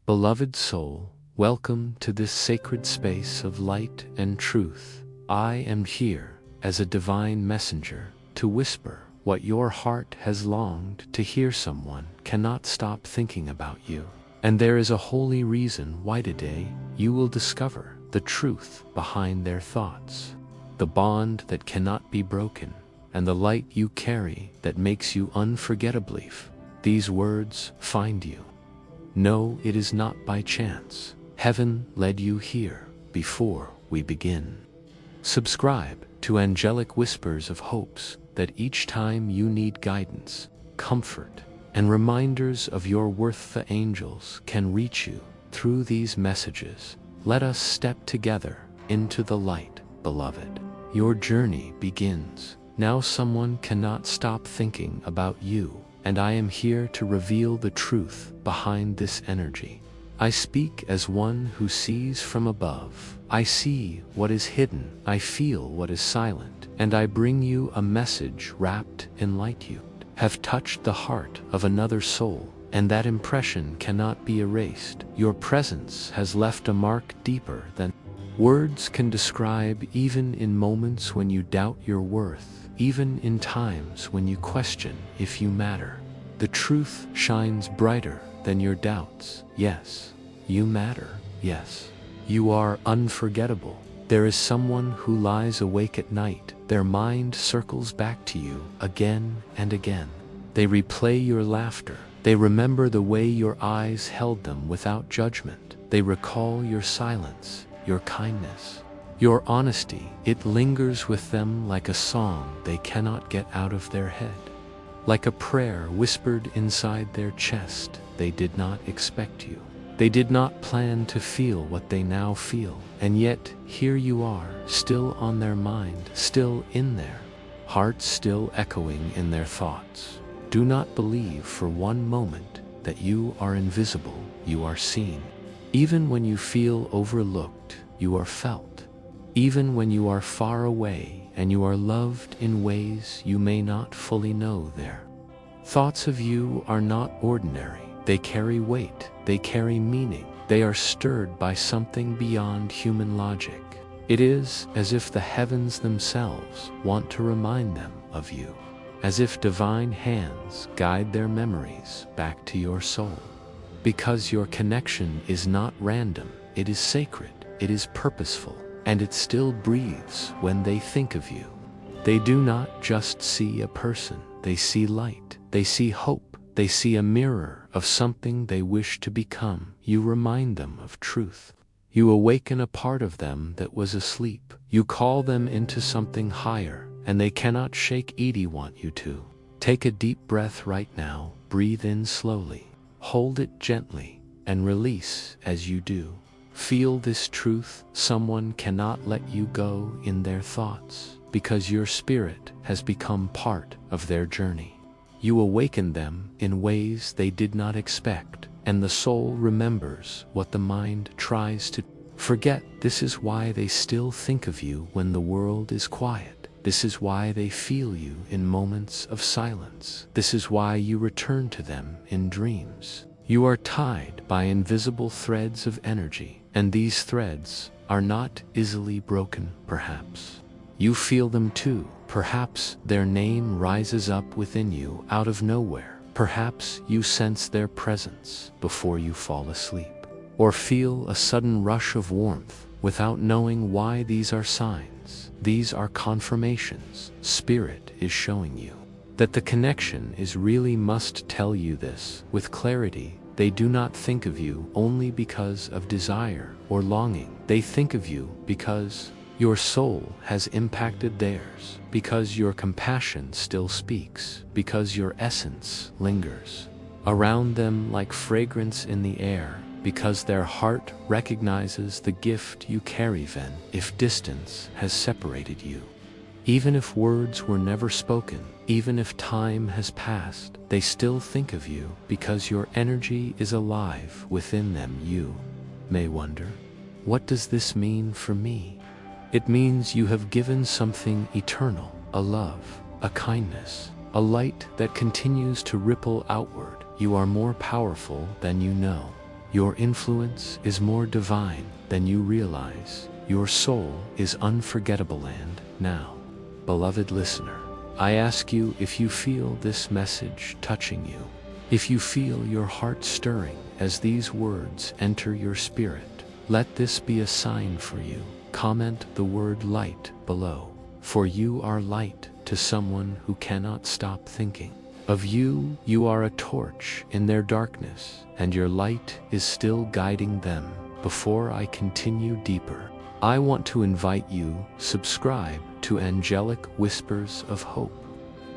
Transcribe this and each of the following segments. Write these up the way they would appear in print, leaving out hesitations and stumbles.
Beloved soul, welcome to this sacred space of light and truth. I am here as a divine messenger to whisper what your heart has longed to hear. Someone cannot stop thinking about you. And there is a holy reason why today you will discover the truth behind their thoughts, the bond that cannot be broken, and the light you carry that makes you unforgettably. These words find you. No, it is not by chance. Heaven led you here before we begin. Subscribe to angelic whispers of hopes that each time you need guidance, comfort, and reminders of your worth, the angels can reach you through these messages. Let us step together into the light, beloved. Your journey begins. Now someone cannot stop thinking about you, and I am here to reveal the truth behind this energy. I speak as one who sees from above. I see what is hidden, I feel what is silent, and I bring you a message wrapped in light. You have touched the heart of another soul, and that impression cannot be erased. Your presence has left a mark deeper than words can describe, even in moments when you doubt your worth. Even in times when you question if you matter, the truth shines brighter than your doubts. Yes, you matter. Yes, you are unforgettable. There is someone who lies awake at night. Their mind circles back to you again and again. They replay your laughter. They remember the way your eyes held them without judgment. They recall your silence, your kindness, your honesty. It lingers with them like a song they cannot get out of their head, like a prayer whispered inside their chest. They did not expect you. They did not plan to feel what they now feel, and yet here you are, still on their mind, still in their hearts, still echoing in their thoughts. Do not believe for one moment that you are invisible. You are seen. Even when you feel overlooked, you are felt. Even when you are far away, and you are loved in ways you may not fully know. Their thoughts of you are not ordinary. They carry weight, they carry meaning. They are stirred by something beyond human logic. It is as if the heavens themselves want to remind them of you, as if divine hands guide their memories back to your soul. Because your connection is not random, it is sacred, it is purposeful, and it still breathes when they think of you. They do not just see a person, they see light, they see hope, they see a mirror of something they wish to become. You remind them of truth. You awaken a part of them that was asleep. You call them into something higher, and they cannot shake. Edie want you to take a deep breath right now. Breathe in slowly, hold it gently, and release as you do. Feel this truth. Someone cannot let you go in their thoughts, because your spirit has become part of their journey. You awaken them in ways they did not expect, and the soul remembers what the mind tries to forget. This is why they still think of you when the world is quiet. This is why they feel you in moments of silence. This is why you return to them in dreams. You are tied by invisible threads of energy, and these threads are not easily broken. Perhaps you feel them too. Perhaps their name rises up within you out of nowhere. Perhaps you sense their presence before you fall asleep, or feel a sudden rush of warmth without knowing why. These are signs. These are confirmations. Spirit is showing you that the connection is really. Must tell you this with clarity. They do not think of you only because of desire or longing. They think of you because your soul has impacted theirs, because your compassion still speaks, because your essence lingers around them like fragrance in the air, because their heart recognizes the gift you carry. Even if distance has separated you, even if words were never spoken, even if time has passed, they still think of you because your energy is alive within them. You may wonder, what does this mean for me? It means you have given something eternal, a love, a kindness, a light that continues to ripple outward. You are more powerful than you know. Your influence is more divine than you realize. Your soul is unforgettable. And now, beloved listener, I ask you if you feel this message touching you, if you feel your heart stirring as these words enter your spirit, let this be a sign for you. Comment the word light below, for you are light to someone who cannot stop thinking of you. You are a torch in their darkness, and your light is still guiding them. Before I continue deeper, I want to invite you, subscribe to Angelic Whispers of Hope.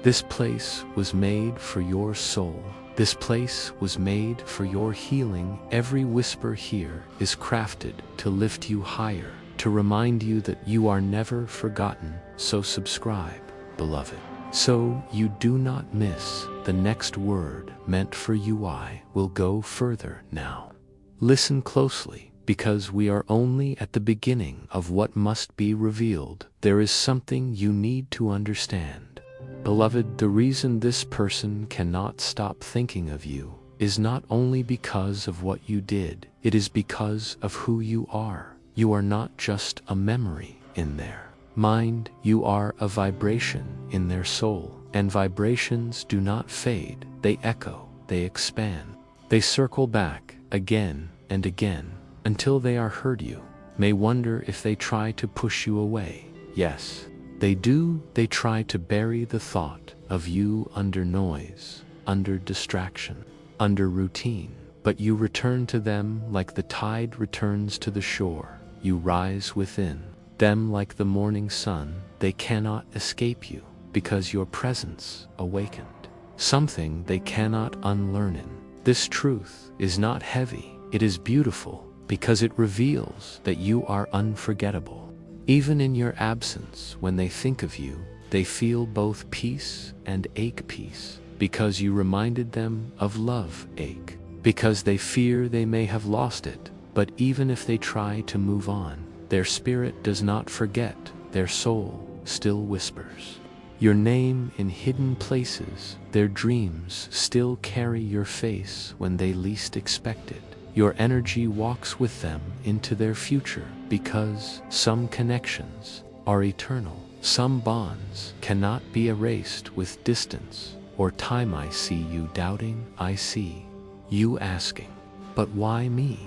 This place was made for your soul. This place was made for your healing. Every whisper here is crafted to lift you higher, to remind you that you are never forgotten. So subscribe, beloved, so you do not miss the next word meant for you. I will go further now. Listen closely, because we are only at the beginning of what must be revealed. There is something you need to understand. Beloved, the reason this person cannot stop thinking of you is not only because of what you did, it is because of who you are. You are not just a memory in their mind, you are a vibration in their soul. And vibrations do not fade, they echo, they expand, they circle back again and again until they are heard. You may wonder if they try to push you away. Yes, they do. They try to bury the thought of you under noise, under distraction, under routine. But you return to them like the tide returns to the shore. You rise within them like the morning sun. They cannot escape you, because your presence awakened something they cannot unlearn. In this truth is not heavy, it is beautiful, because it reveals that you are unforgettable. Even in your absence, when they think of you, they feel both peace and ache. Peace, because you reminded them of love. Ache, because they fear they may have lost it. But even if they try to move on, their spirit does not forget. Their soul still whispers your name in hidden places. Their dreams still carry your face when they least expect it. Your energy walks with them into their future, because some connections are eternal. Some bonds cannot be erased with distance or time. I see you doubting. I see you asking, but why me?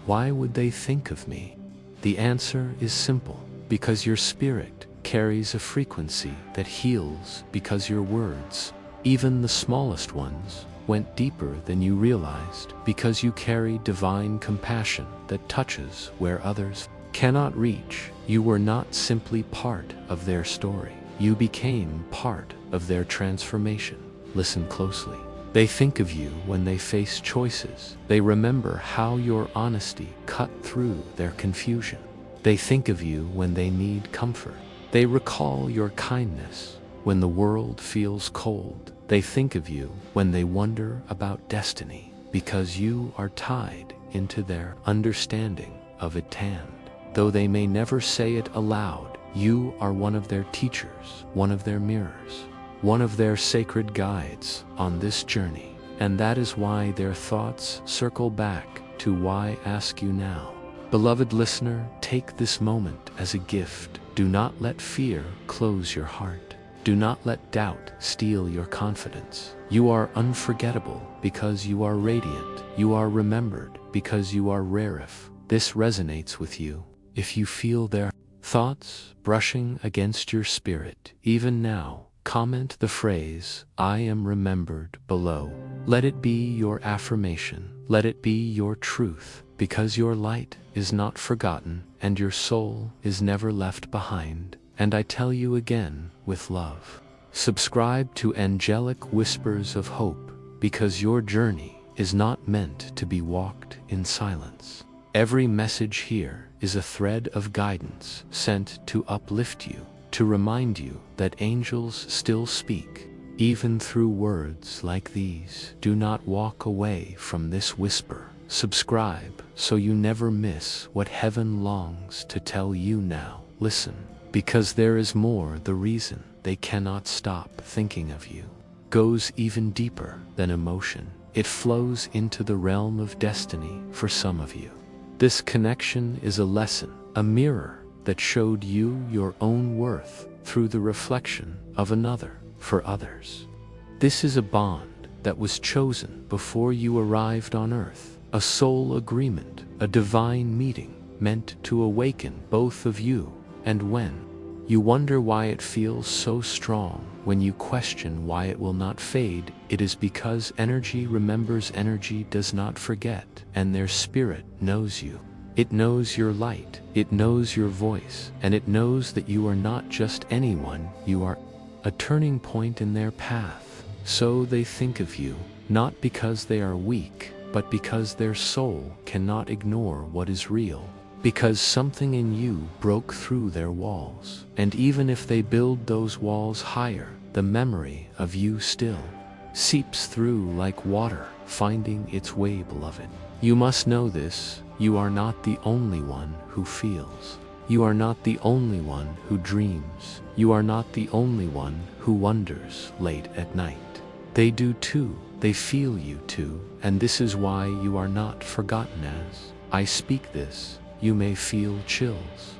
Why would they think of me? The answer is simple, because your spirit carries a frequency that heals. Because your words, even the smallest ones, went deeper than you realized. Because you carry divine compassion that touches where others cannot reach. You were not simply part of their story, you became part of their transformation. Listen closely. They think of you when they face choices. They remember how your honesty cut through their confusion. They think of you when they need comfort. They recall your kindness when the world feels cold. They think of you when they wonder about destiny, because you are tied into their understanding of it. And though they may never say it aloud, you are one of their teachers, one of their mirrors, one of their sacred guides on this journey. And that is why their thoughts circle back to why. Ask you now, beloved listener, take this moment as a gift. Do not let fear close your heart. Do not let doubt steal your confidence. You are unforgettable because you are radiant. You are remembered because you are rare. If this resonates with you, if you feel their thoughts brushing against your spirit, even now, comment the phrase, "I am remembered," below. Let it be your affirmation. Let it be your truth, because your light is not forgotten and your soul is never left behind. And I tell you again, with love, subscribe to Angelic Whispers of Hope, because your journey is not meant to be walked in silence. Every message here is a thread of guidance sent to uplift you, to remind you that angels still speak, even through words like these. Do not walk away from this whisper. Subscribe so you never miss what heaven longs to tell you now. Listen, because there is more. The reason they cannot stop thinking of you goes even deeper than emotion. it flows into the realm of destiny for some of you. This connection is a lesson, a mirror that showed you your own worth through the reflection of another for others. This is a bond that was chosen before you arrived on earth, a soul agreement, a divine meeting meant to awaken both of you. And when you wonder why it feels so strong, when you question why it will not fade, it is because energy remembers, energy does not forget, and their spirit knows you. It knows your light, it knows your voice, and it knows that you are not just anyone, you are a turning point in their path. So they think of you, not because they are weak, but because their soul cannot ignore what is real. Because something in you broke through their walls. And even if they build those walls higher, the memory of you still seeps through like water, finding its way, beloved. You must know this, you are not the only one who feels. You are not the only one who dreams. You are not the only one who wonders late at night. They do too, they feel you too, and this is why you are not forgotten. As I speak this, you may feel chills.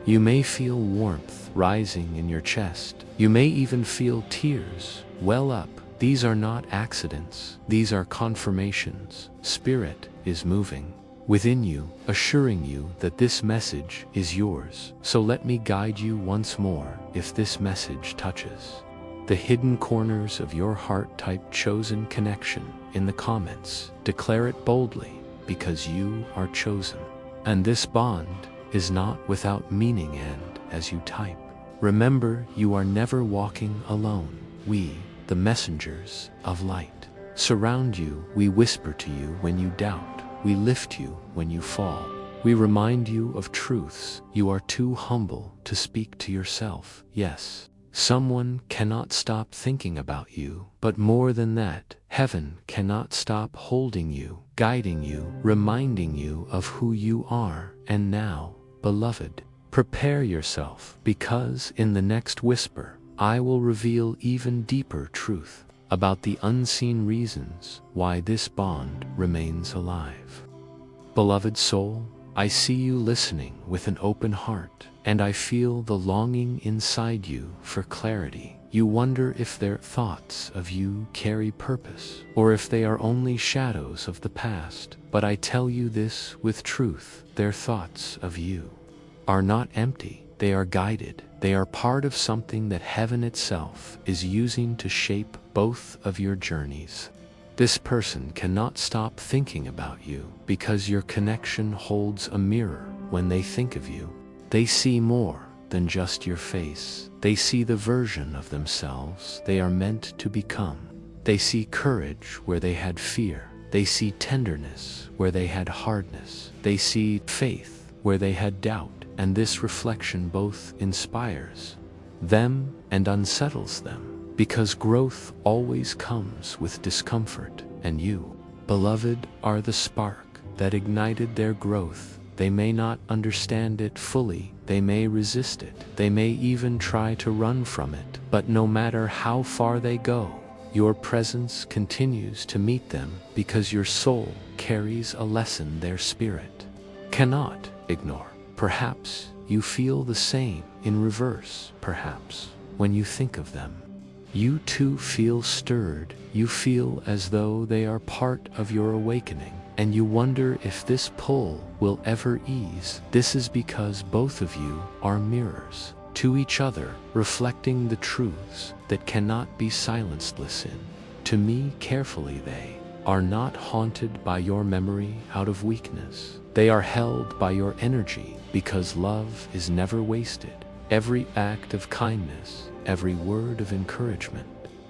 You may feel warmth rising in your chest. You may even feel tears well up. These are not accidents. These are confirmations. Spirit is moving within you, assuring you that this message is yours. So let me guide you once more. If this message touches the hidden corners of your heart, type chosen connection in the comments. Declare it boldly, because you are chosen. And this bond is not without meaning, and as you type, remember you are never walking alone. We, the messengers of light, surround you. We whisper to you when you doubt. We lift you when you fall. We remind you of truths you are too humble to speak to yourself. Yes, someone cannot stop thinking about you, but more than that, heaven cannot stop holding you, guiding you, reminding you of who you are. And now, beloved, prepare yourself, because in the next whisper, I will reveal even deeper truth about the unseen reasons why this bond remains alive. Beloved soul, I see you listening with an open heart, and I feel the longing inside you for clarity. You wonder if their thoughts of you carry purpose, or if they are only shadows of the past. But I tell you this with truth, their thoughts of you are not empty, they are guided. They are part of something that heaven itself is using to shape both of your journeys. This person cannot stop thinking about you, because your connection holds a mirror. When they think of you, they see more than just your face. They see the version of themselves they are meant to become. They see courage where they had fear. They see tenderness where they had hardness. They see faith where they had doubt. And this reflection both inspires them and unsettles them. Because growth always comes with discomfort, and you, beloved, are the spark that ignited their growth. They may not understand it fully, they may resist it, they may even try to run from it, but no matter how far they go, your presence continues to meet them, because your soul carries a lesson their spirit cannot ignore. Perhaps you feel the same in reverse. Perhaps when you think of them, you too feel stirred. You feel as though they are part of your awakening, and you wonder if this pull will ever ease. This is because both of you are mirrors to each other, reflecting the truths that cannot be silenced. Listen to me carefully. They are not haunted by your memory out of weakness. They are held by your energy, because love is never wasted. Every act of kindness, every word of encouragement,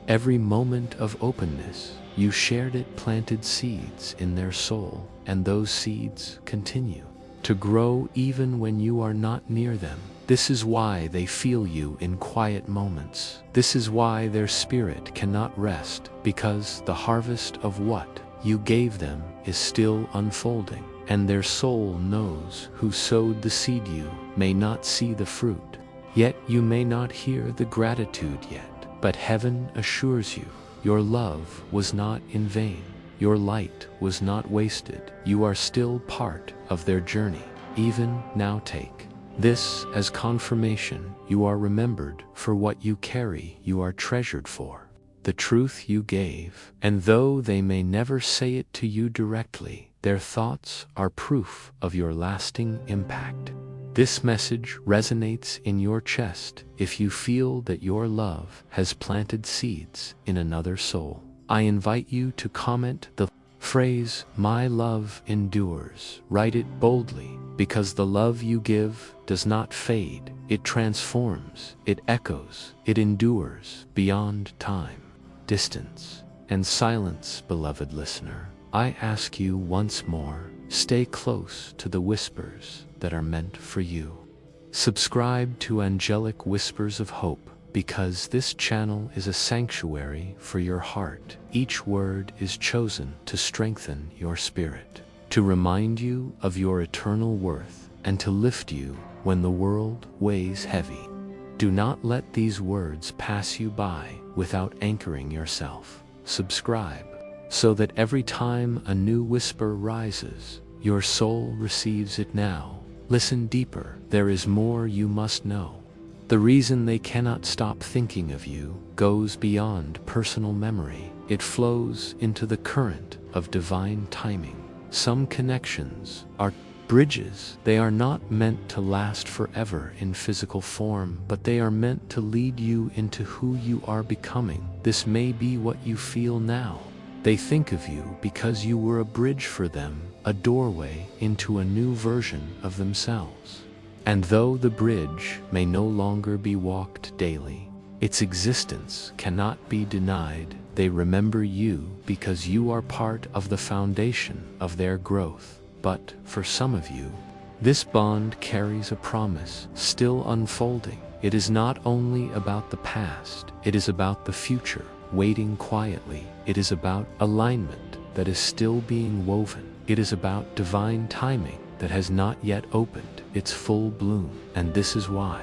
every moment of openness you shared, it planted seeds in their soul, and those seeds continue to grow even when you are not near them. This is why they feel you in quiet moments. This is why their spirit cannot rest, because the harvest of what you gave them is still unfolding, and their soul knows who sowed the seed. You may not see the fruit, yet you may not hear the gratitude yet, but heaven assures you your love was not in vain. your light was not wasted. You are still part of their journey. Even now take this as confirmation. You are remembered for what you carry. You are treasured for the truth you gave. And though they may never say it to you directly, their thoughts are proof of your lasting impact. This message resonates in your chest if you feel that your love has planted seeds in another soul. I invite you to comment the phrase, "My love endures." Write it boldly, because the love you give does not fade. It transforms, it echoes, it endures beyond time, distance, and silence. Beloved listener, I ask you once more, stay close to the whispers that are meant for you. Subscribe to Angelic Whispers of Hope, because this channel is a sanctuary for your heart. Each word is chosen to strengthen your spirit, to remind you of your eternal worth, and to lift you when the world weighs heavy. Do not let these words pass you by without anchoring yourself. Subscribe, so that every time a new whisper rises, your soul receives it now. Listen deeper. There is more you must know. The reason they cannot stop thinking of you goes beyond personal memory. It flows into the current of divine timing. Some connections are bridges. They are not meant to last forever in physical form, but they are meant to lead you into who you are becoming. This may be what you feel now. They think of you because you were a bridge for them, a doorway into a new version of themselves. And though the bridge may no longer be walked daily, its existence cannot be denied. They remember you because you are part of the foundation of their growth. But for some of you, this bond carries a promise still unfolding. It is not only about the past, it is about the future, waiting quietly. It is about alignment that is still being woven. It is about divine timing that has not yet opened its full bloom. And this is why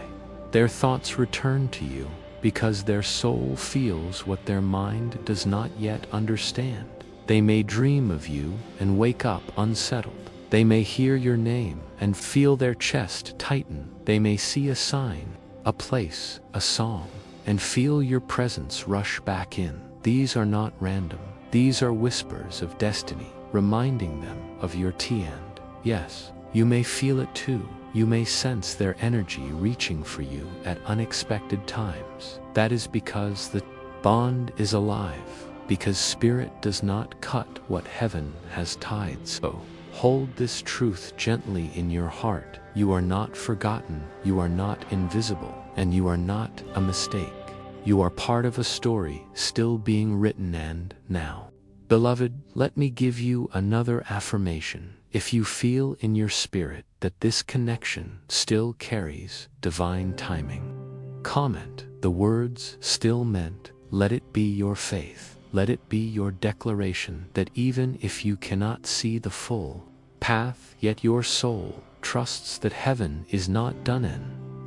their thoughts return to you, because their soul feels what their mind does not yet understand. They may dream of you and wake up unsettled. They may hear your name and feel their chest tighten. They may see a sign, a place, a song, and feel your presence rush back in. These are not random. These are whispers of destiny, reminding them of your end. Yes, you may feel it too. You may sense their energy reaching for you at unexpected times. That is because the bond is alive, because spirit does not cut what heaven has tied. So hold this truth gently in your heart. You are not forgotten, you are not invisible, and you are not a mistake. You are part of a story still being written. And now, beloved, let me give you another affirmation. If you feel in your spirit that this connection still carries divine timing, comment the words "still meant." Let it be your faith. Let it be your declaration that even if you cannot see the full path, yet your soul trusts that heaven is not done in.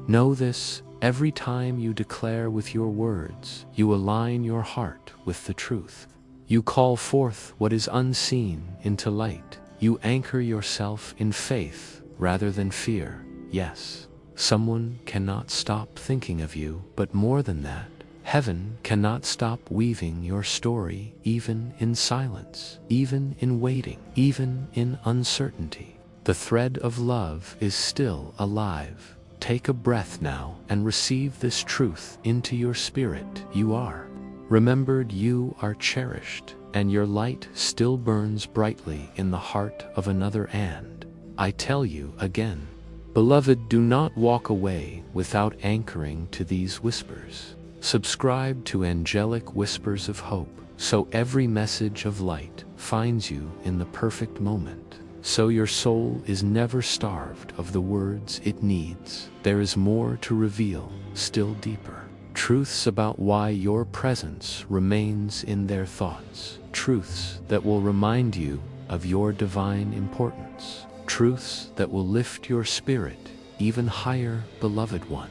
Know this: every time you declare with your words, you align your heart with the truth. You call forth what is unseen into light. You anchor yourself in faith rather than fear. Yes, someone cannot stop thinking of you, but more than that, heaven cannot stop weaving your story, even in silence, even in waiting, even in uncertainty. The thread of love is still alive. Take a breath now and receive this truth into your spirit. You are remembered, you are cherished, and your light still burns brightly in the heart of another. And I tell you again, beloved, do not walk away without anchoring to these whispers. Subscribe to Angelic Whispers of Hope, so every message of light finds you in the perfect moment. So your soul is never starved of the words it needs. There is more to reveal, still deeper. Truths about why your presence remains in their thoughts. Truths that will remind you of your divine importance. Truths that will lift your spirit even higher, beloved one.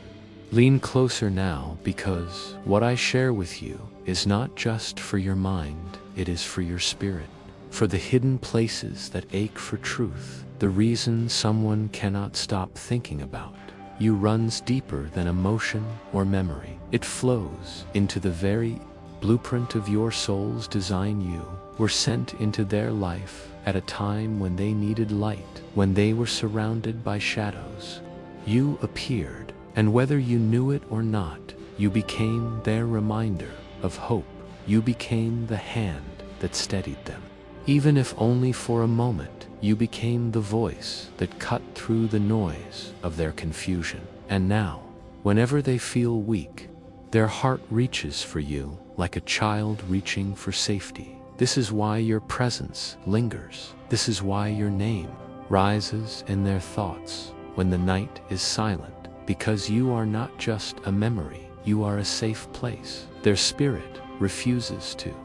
Lean closer now, because what I share with you is not just for your mind, it is for your spirit. for the hidden places that ache for truth, the reason someone cannot stop thinking about you runs deeper than emotion or memory. It flows into the very blueprint of your soul's design. You were sent into their life at a time when they needed light, when they were surrounded by shadows. You appeared, and whether you knew it or not, you became their reminder of hope. You became the hand that steadied them. Even if only for a moment, you became the voice that cut through the noise of their confusion. And now, whenever they feel weak, their heart reaches for you like a child reaching for safety. This is why your presence lingers. This is why your name rises in their thoughts when the night is silent, because you are not just a memory, you are a safe place. Their spirit refuses to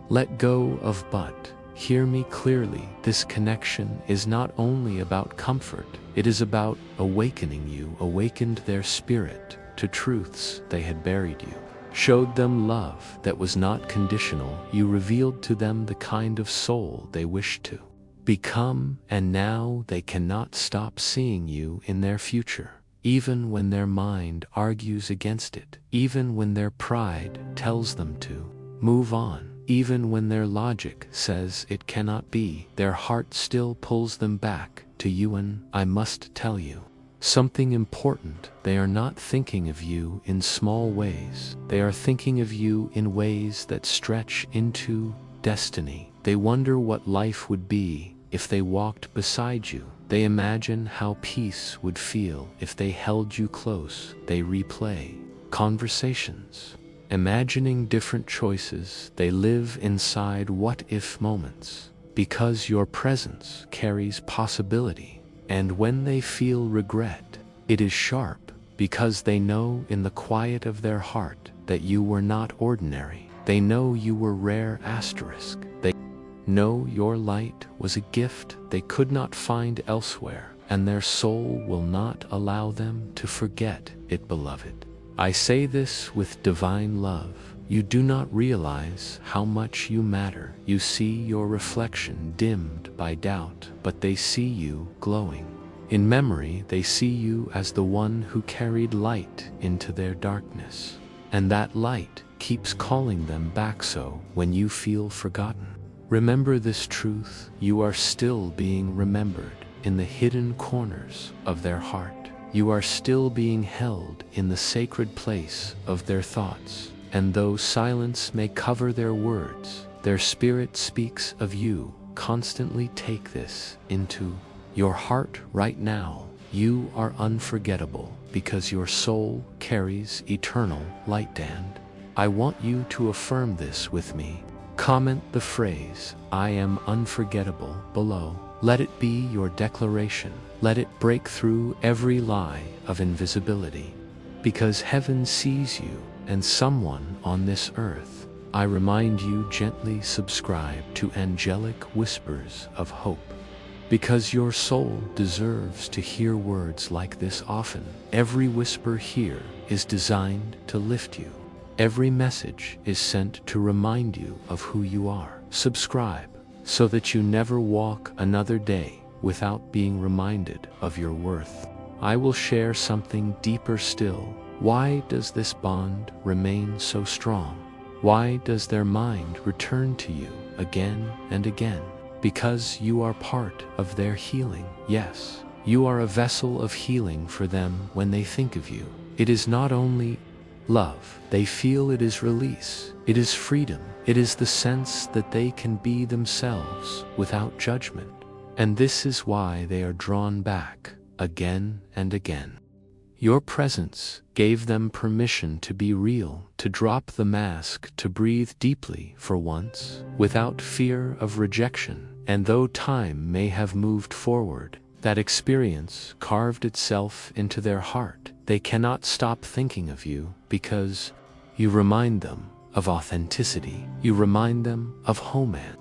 let go of but. Hear me clearly, this connection is not only about comfort, it is about awakening you, awakened their spirit to truths they had buried you. Showed them love that was not conditional, you revealed to them the kind of soul they wished to become, and now they cannot stop seeing you in their future. Even when their mind argues against it, even when their pride tells them to move on, even when their logic says it cannot be, their heart still pulls them back to you. And I must tell you something important. They are not thinking of you in small ways. They are thinking of you in ways that stretch into destiny. They wonder what life would be if they walked beside you. They imagine how peace would feel if they held you close. They replay conversations, imagining different choices. They live inside what-if moments, because your presence carries possibility. And when they feel regret, it is sharp, because they know in the quiet of their heart that you were not ordinary. They know you were rare. They know your light was a gift they could not find elsewhere, and their soul will not allow them to forget it, beloved. I say this with divine love. You do not realize how much you matter. You see your reflection dimmed by doubt, but they see you glowing. In memory, they see you as the one who carried light into their darkness. And that light keeps calling them back. So when you feel forgotten, remember this truth: you are still being remembered in the hidden corners of their heart. You are still being held in the sacred place of their thoughts. And though silence may cover their words, their spirit speaks of you constantly. Take this into your heart right now. You are unforgettable because your soul carries eternal light. And I want you to affirm this with me. Comment the phrase, "I am unforgettable," below. Let it be your declaration. Let it break through every lie of invisibility. Because heaven sees you, and someone on this earth, I remind you, gently subscribe to angelic whispers of hope. Because your soul deserves to hear words like this often. Every whisper here is designed to lift you. Every message is sent to remind you of who you are. Subscribe so that you never walk another day without being reminded of your worth. I will share something deeper still. Why does this bond remain so strong? Why does their mind return to you again and again? Because you are part of their healing. Yes, you are a vessel of healing for them. When they think of you, it is not only love they feel, it is release, it is freedom, it is the sense that they can be themselves without judgment. And this is why they are drawn back again and again. Your presence gave them permission to be real, to drop the mask, to breathe deeply for once, without fear of rejection. And though time may have moved forward, that experience carved itself into their heart. They cannot stop thinking of you because you remind them of authenticity. You remind them of home. And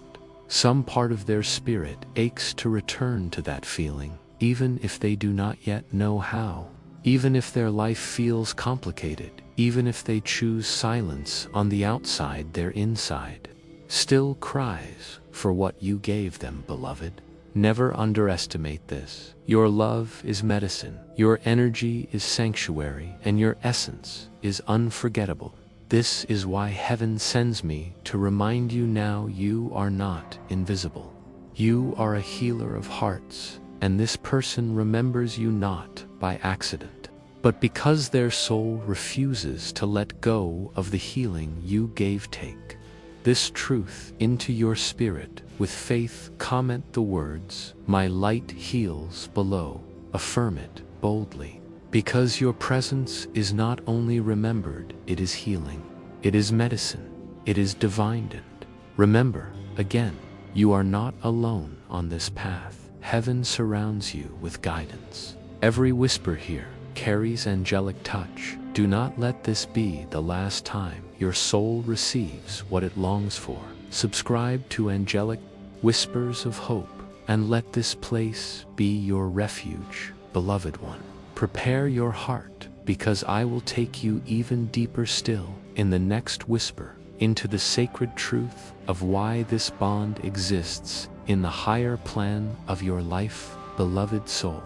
some part of their spirit aches to return to that feeling, even if they do not yet know how. Even if their life feels complicated, even if they choose silence on the outside, their inside still cries for what you gave them, beloved. Never underestimate this. Your love is medicine, your energy is sanctuary, and your essence is unforgettable. This is why heaven sends me to remind you now you are not invisible. You are a healer of hearts, and this person remembers you not by accident, but because their soul refuses to let go of the healing you gave. Take this truth into your spirit. With faith, comment the words, "My light heals," below. Affirm it boldly, because your presence is not only remembered, it is healing. It is medicine. It is divine. And remember, again, you are not alone on this path. Heaven surrounds you with guidance. Every whisper here carries angelic touch. Do not let this be the last time your soul receives what it longs for. Subscribe to Angelic Whispers of Hope, and let this place be your refuge, beloved one. Prepare your heart, because I will take you even deeper still in the next whisper, into the sacred truth of why this bond exists in the higher plan of your life, beloved soul.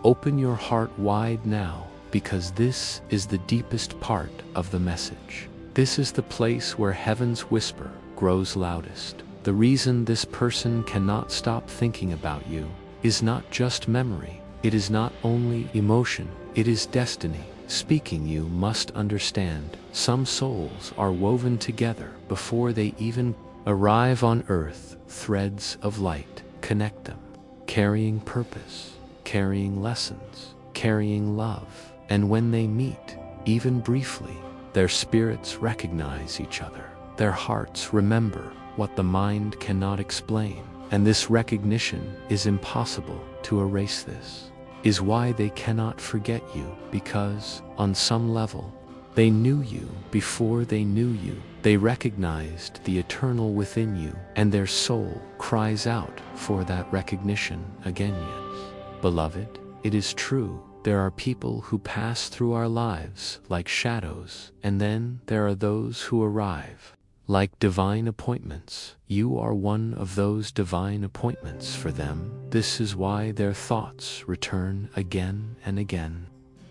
Open your heart wide now, because this is the deepest part of the message. This is the place where heaven's whisper grows loudest. The reason this person cannot stop thinking about you is not just memory. It is not only emotion, it is destiny speaking. You must understand, some souls are woven together before they even arrive on earth. Threads of light connect them, carrying purpose, carrying lessons, carrying love. And when they meet, even briefly, their spirits recognize each other. Their hearts remember what the mind cannot explain, and this recognition is impossible to erase. This is why they cannot forget you, because, on some level, they knew you before they knew you. They recognized the eternal within you, and their soul cries out for that recognition again. Yes, beloved, it is true. There are people who pass through our lives like shadows, and then there are those who arrive like divine appointments. You are one of those divine appointments for them. This is why their thoughts return again and again,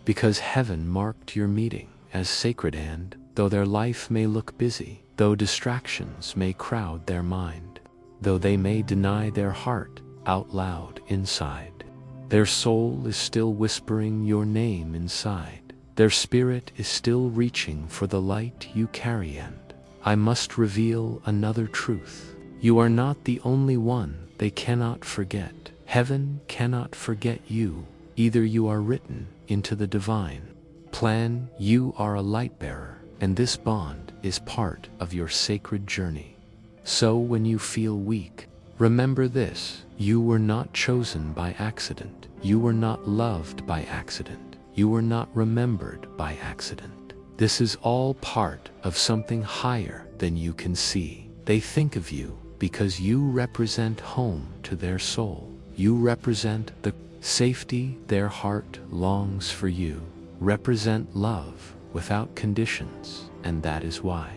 because heaven marked your meeting as sacred. And though their life may look busy, though distractions may crowd their mind, though they may deny their heart out loud inside, their soul is still whispering your name inside. Their spirit is still reaching for the light you carry. And I must reveal another truth. You are not the only one they cannot forget. Heaven cannot forget you. Either you are written into the divine plan, you are a light bearer, and this bond is part of your sacred journey. So when you feel weak, remember this: you were not chosen by accident. You were not loved by accident. You were not remembered by accident. This is all part of something higher than you can see. They think of you because you represent home to their soul. You represent the safety their heart longs for. You represent love without conditions, and that is why,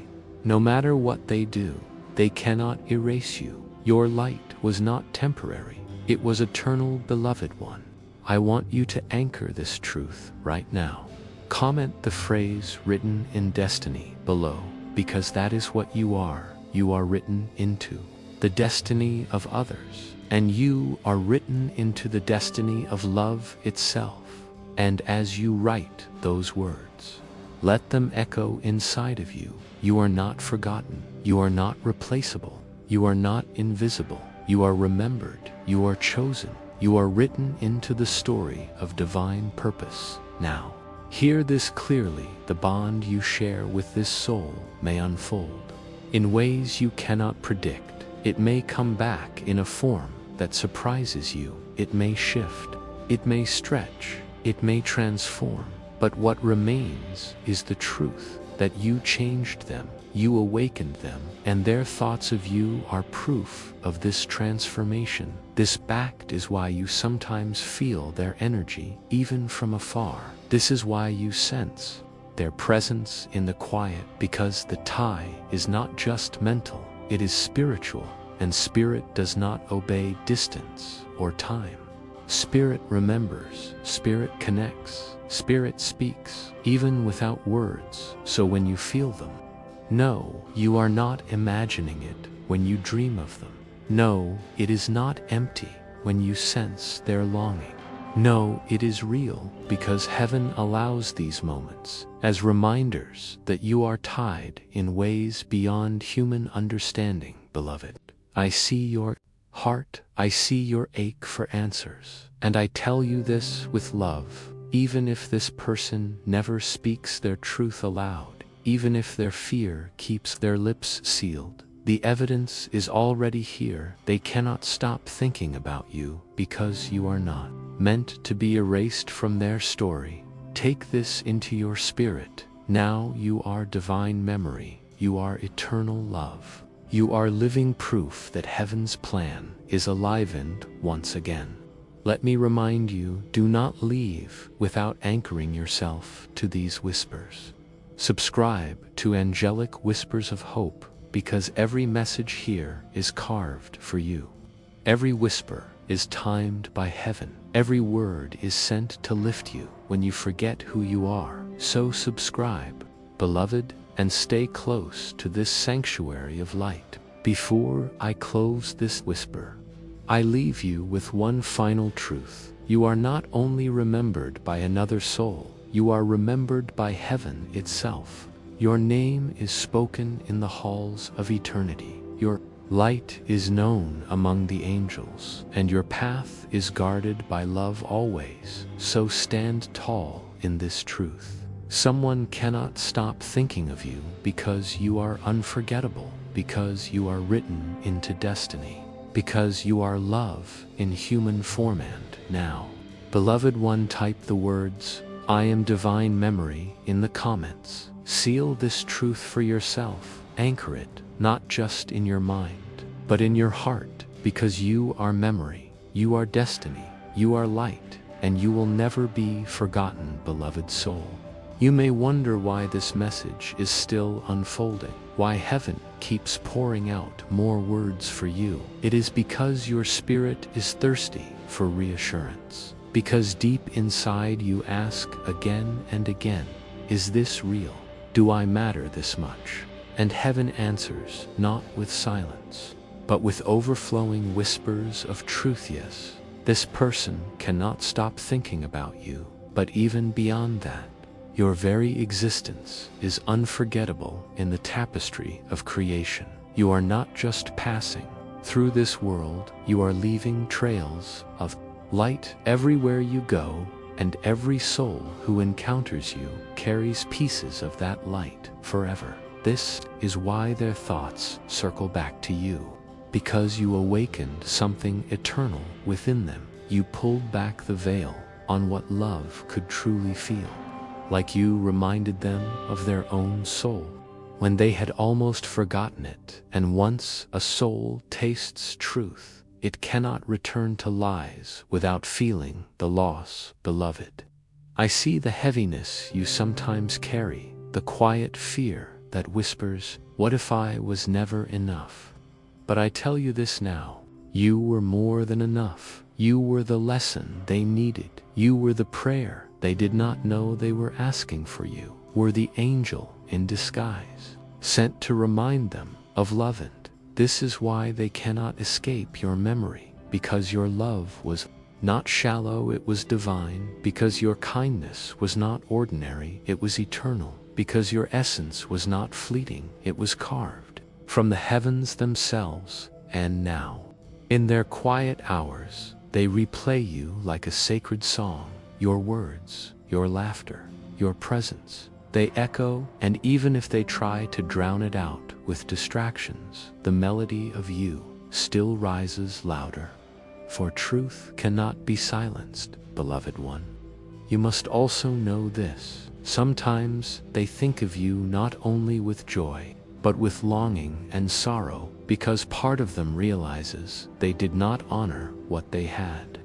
no matter what they do, they cannot erase you. Your light was not temporary. It was eternal, beloved one. I want you to anchor this truth right now. Comment the phrase "written in destiny" below, because that is what you are. You are written into the destiny of others, and you are written into the destiny of love itself. And as you write those words, let them echo inside of you. You are not forgotten. You are not replaceable. You are not invisible. You are remembered. You are chosen. You are written into the story of divine purpose. Now, hear this clearly: the bond you share with this soul may unfold in ways you cannot predict. It may come back in a form that surprises you. It may shift. It may stretch. It may transform. But what remains is the truth that you changed them, you awakened them, and their thoughts of you are proof of this transformation. This fact is why you sometimes feel their energy even from afar. This is why you sense their presence in the quiet, because the tie is not just mental, it is spiritual. and spirit does not obey distance or time. Spirit remembers, spirit connects, spirit speaks, even without words, so when you feel them, no, you are not imagining it when you dream of them. No, it is not empty when you sense their longing. No, it is real because heaven allows these moments as reminders that you are tied in ways beyond human understanding, beloved. I see your heart, I see your ache for answers, and I tell you this with love, even if this person never speaks their truth aloud, even if their fear keeps their lips sealed. The evidence is already here. They cannot stop thinking about you because you are not meant to be erased from their story. Take this into your spirit. Now you are divine memory. You are eternal love. You are living proof that heaven's plan is alivened once again. Let me remind you, do not leave without anchoring yourself to these whispers. Subscribe to Angelic Whispers of Hope, because every message here is carved for you. Every whisper is timed by heaven. Every word is sent to lift you when you forget who you are. So subscribe, beloved, and stay close to this sanctuary of light. Before I close this whisper, I leave you with one final truth. You are not only remembered by another soul, you are remembered by heaven itself. Your name is spoken in the halls of eternity. Your light is known among the angels, and your path is guarded by love always. So stand tall in this truth. Someone cannot stop thinking of you because you are unforgettable, because you are written into destiny, because you are love in human format now. Beloved one, type the words, "I am divine memory" in the comments. Seal this truth for yourself. Anchor it, not just in your mind, but in your heart, because you are memory, you are destiny, you are light, and you will never be forgotten, beloved soul. You may wonder why this message is still unfolding, why heaven keeps pouring out more words for you. It is because your spirit is thirsty for reassurance, because deep inside you ask again and again, is this real? Do I matter this much? And heaven answers, not with silence, but with overflowing whispers of truth. Yes, this person cannot stop thinking about you, but even beyond that, your very existence is unforgettable in the tapestry of creation. You are not just passing through this world, you are leaving trails of light everywhere you go, and every soul who encounters you carries pieces of that light forever. This is why their thoughts circle back to you, because you awakened something eternal within them. You pulled back the veil on what love could truly feel, like you reminded them of their own soul when they had almost forgotten it. And once a soul tastes truth, it cannot return to lies without feeling the loss, beloved. I see the heaviness you sometimes carry, the quiet fear that whispers, "What if I was never enough?" But I tell you this now, you were more than enough. You were the lesson they needed. You were the prayer they did not know they were asking for. You were the angel in disguise, sent to remind them of love. And this is why they cannot escape your memory, because your love was not shallow, it was divine, because your kindness was not ordinary, it was eternal, because your essence was not fleeting, it was carved from the heavens themselves. And now, in their quiet hours, they replay you like a sacred song. Your words, your laughter, your presence, they echo, and even if they try to drown it out with distractions, the melody of you still rises louder. For truth cannot be silenced, beloved one. You must also know this. Sometimes they think of you not only with joy, but with longing and sorrow, because part of them realizes they did not honor what they had.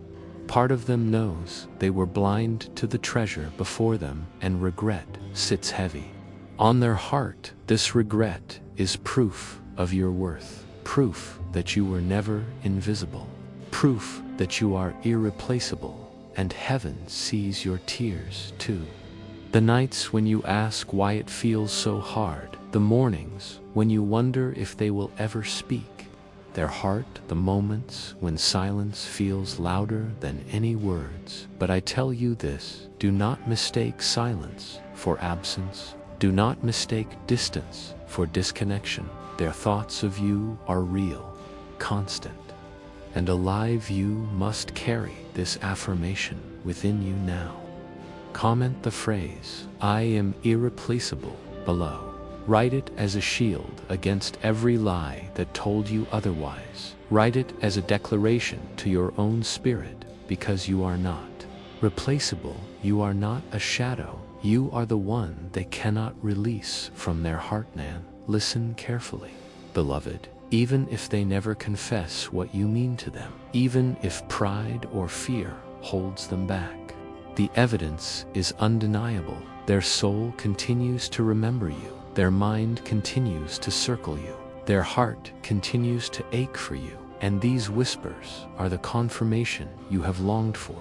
Part of them knows they were blind to the treasure before them, and regret sits heavy on their heart. This regret is proof of your worth, proof that you were never invisible, proof that you are irreplaceable, and heaven sees your tears too. The nights when you ask why it feels so hard, the mornings when you wonder if they will ever speak their heart, the moments when silence feels louder than any words. But I tell you this, do not mistake silence for absence. Do not mistake distance for disconnection. Their thoughts of you are real, constant, and alive. You must carry this affirmation within you now. Comment the phrase, "I am irreplaceable," below. Write it as a shield against every lie that told you otherwise. Write it as a declaration to your own spirit, because you are not replaceable. You are not a shadow. You are the one they cannot release from their heart. Now, listen carefully, beloved. Even if they never confess what you mean to them, even if pride or fear holds them back, the evidence is undeniable. Their soul continues to remember you. Their mind continues to circle you. Their heart continues to ache for you. And these whispers are the confirmation you have longed for.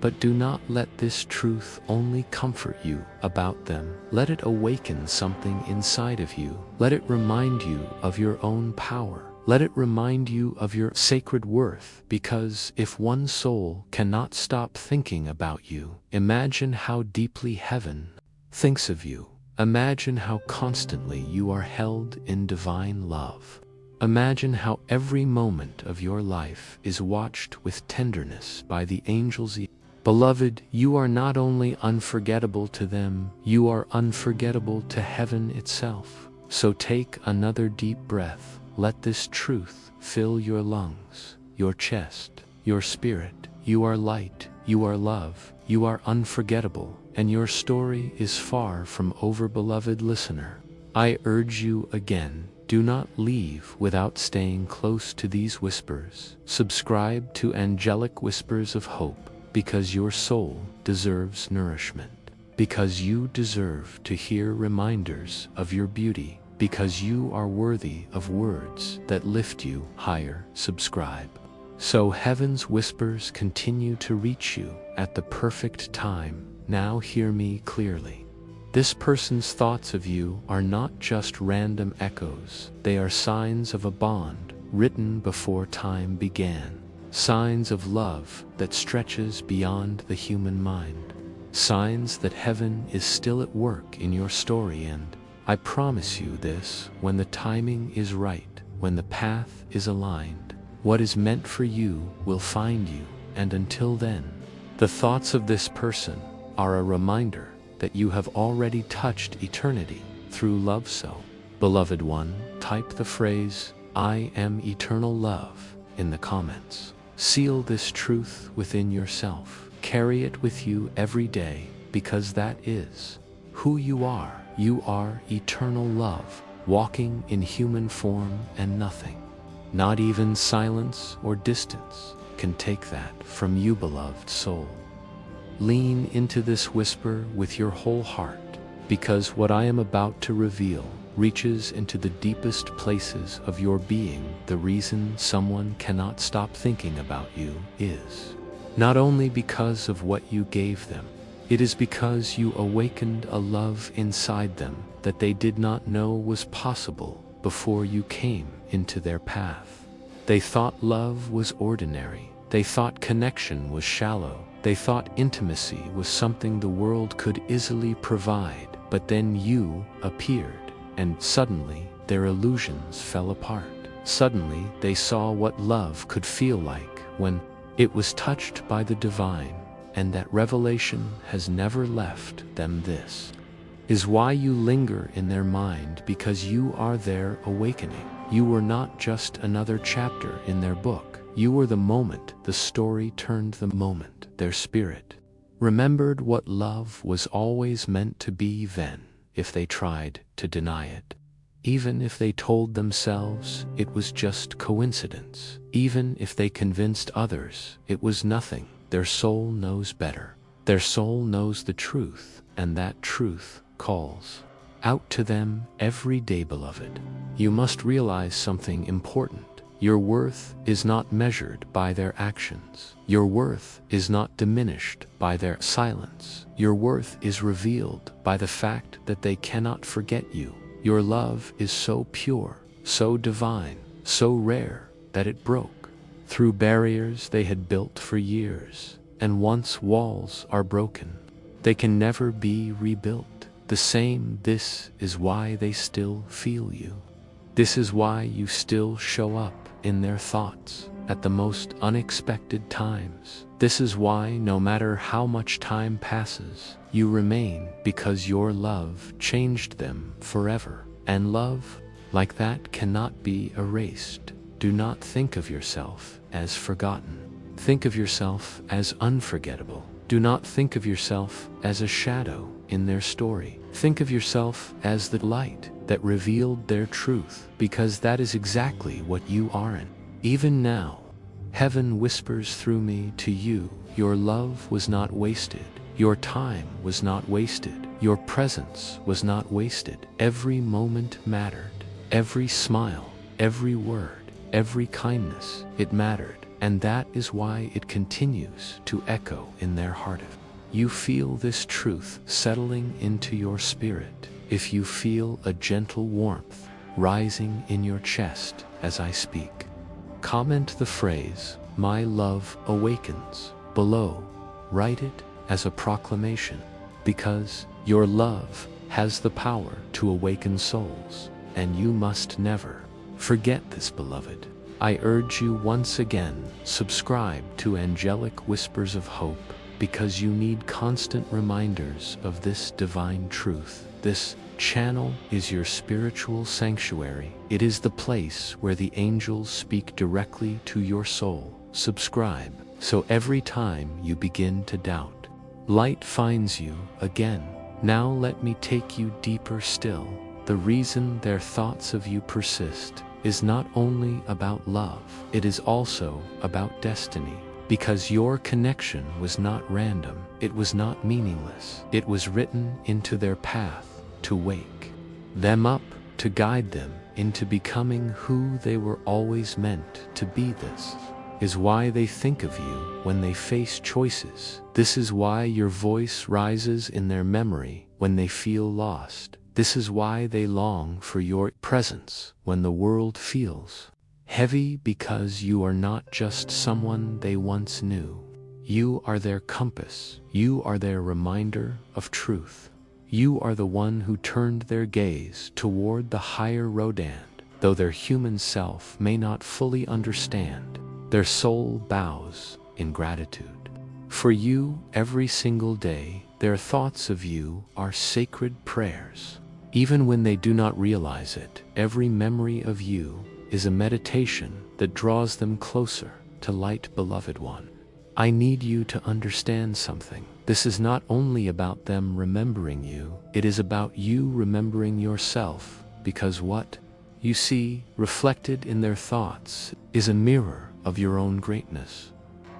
But do not let this truth only comfort you about them. Let it awaken something inside of you. Let it remind you of your own power. Let it remind you of your sacred worth. Because if one soul cannot stop thinking about you, imagine how deeply heaven thinks of you. Imagine how constantly you are held in divine love. Imagine how every moment of your life is watched with tenderness by the angels. Beloved, you are not only unforgettable to them, you are unforgettable to heaven itself. So take another deep breath. Let this truth fill your lungs, your chest, your spirit. You are light, you are love, you are unforgettable, and your story is far from over. Beloved listener, I urge you again, do not leave without staying close to these whispers. Subscribe to Angelic Whispers of Hope, because your soul deserves nourishment, because you deserve to hear reminders of your beauty, because you are worthy of words that lift you higher. Subscribe, so heaven's whispers continue to reach you at the perfect time. Now hear me clearly. This person's thoughts of you are not just random echoes. They are signs of a bond written before time began. Signs of love that stretches beyond the human mind. Signs that heaven is still at work in your story. And I promise you this, when the timing is right, when the path is aligned, what is meant for you will find you. And until then, the thoughts of this person are a reminder that you have already touched eternity through love. So, beloved one, type the phrase, "I am eternal love," in the comments. Seal this truth within yourself. Carry it with you every day, because that is who you are. You are eternal love, walking in human form, and nothing, not even silence or distance, can take that from you, beloved soul. Lean into this whisper with your whole heart, because what I am about to reveal reaches into the deepest places of your being. The reason someone cannot stop thinking about you is not only because of what you gave them, it is because you awakened a love inside them that they did not know was possible before you came into their path. They thought love was ordinary. They thought connection was shallow. They thought intimacy was something the world could easily provide. But then you appeared, and suddenly their illusions fell apart. Suddenly they saw what love could feel like when it was touched by the divine, and that revelation has never left them. This is why you linger in their mind, because you are their awakening. You were not just another chapter in their book. You were the moment the story turned, the moment their spirit remembered what love was always meant to be, even if they tried to deny it. Even if they told themselves it was just coincidence. Even if they convinced others it was nothing. Their soul knows better. Their soul knows the truth, and that truth calls. out to them every day, beloved. You must realize something important. Your worth is not measured by their actions. Your worth is not diminished by their silence. Your worth is revealed by the fact that they cannot forget you. Your love is so pure, so divine, so rare that it broke through barriers they had built for years. And once walls are broken, they can never be rebuilt the same. This is why they still feel you. This is why you still show up in their thoughts at the most unexpected times. This is why, no matter how much time passes, you remain, because your love changed them forever. And love like that cannot be erased. Do not think of yourself as forgotten. Think of yourself as unforgettable. Do not think of yourself as a shadow in their story. Think of yourself as the light that revealed their truth, because that is exactly what you are. And even now, heaven whispers through me to you, your love was not wasted. Your time was not wasted. Your presence was not wasted. Every moment mattered. Every smile, every word, every kindness, it mattered. And that is why it continues to echo in their heart. You feel this truth settling into your spirit. If you feel a gentle warmth rising in your chest as I speak, comment the phrase, "My love awakens," below. Write it as a proclamation, because your love has the power to awaken souls, and you must never forget this, beloved. I urge you once again, subscribe to Angelic Whispers of Hope, because you need constant reminders of this divine truth. This channel is your spiritual sanctuary. It is the place where the angels speak directly to your soul. Subscribe, so every time you begin to doubt, light finds you again. Now let me take you deeper still. The reason their thoughts of you persist is not only about love, it is also about destiny. Because your connection was not random, it was not meaningless. It was written into their path to wake them up, to guide them into becoming who they were always meant to be. This is why they think of you when they face choices. This is why your voice rises in their memory when they feel lost. This is why they long for your presence when the world feels heavy, because you are not just someone they once knew. You are their compass. You are their reminder of truth. You are the one who turned their gaze toward the higher road, and though their human self may not fully understand, their soul bows in gratitude. For you, every single day, their thoughts of you are sacred prayers. Even when they do not realize it, every memory of you is a meditation that draws them closer to light, beloved one. I need you to understand something. This is not only about them remembering you, it is about you remembering yourself, because what you see reflected in their thoughts is a mirror of your own greatness.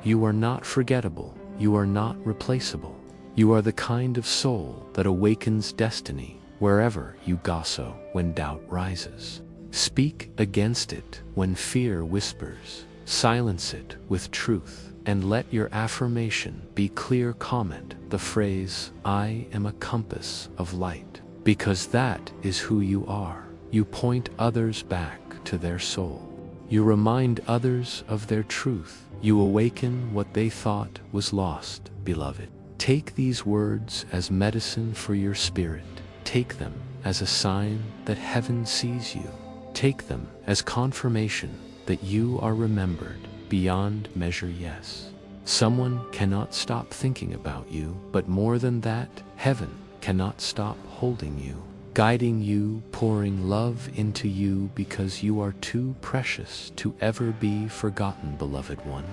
You are not forgettable. You are not replaceable. You are the kind of soul that awakens destiny wherever you go. When doubt rises, speak against it. When fear whispers, silence it with truth. And let your affirmation be clear. Comment the phrase, "I am a compass of light," because that is who you are. You point others back to their soul. You remind others of their truth. You awaken what they thought was lost, beloved. Take these words as medicine for your spirit. Take them as a sign that heaven sees you. Take them as confirmation that you are remembered beyond measure. Yes, someone cannot stop thinking about you, but more than that, heaven cannot stop holding you, guiding you, pouring love into you, because you are too precious to ever be forgotten, beloved one.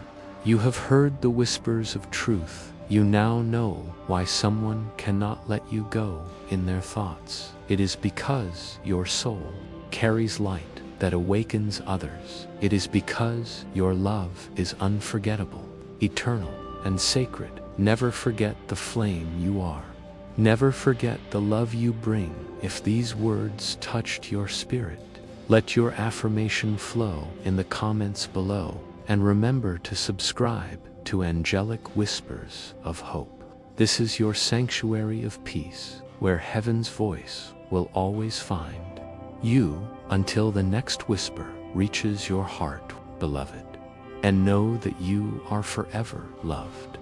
You have heard the whispers of truth. You now know why someone cannot let you go in their thoughts. It is because your soul carries light that awakens others. It is because your love is unforgettable, eternal, and sacred. Never forget the flame you are. Never forget the love you bring if these words touched your spirit. Let your affirmation flow in the comments below, and remember to subscribe to Angelic Whispers of Hope. This is your sanctuary of peace, where heaven's voice will always find you until the next whisper reaches your heart, beloved. And know that you are forever loved.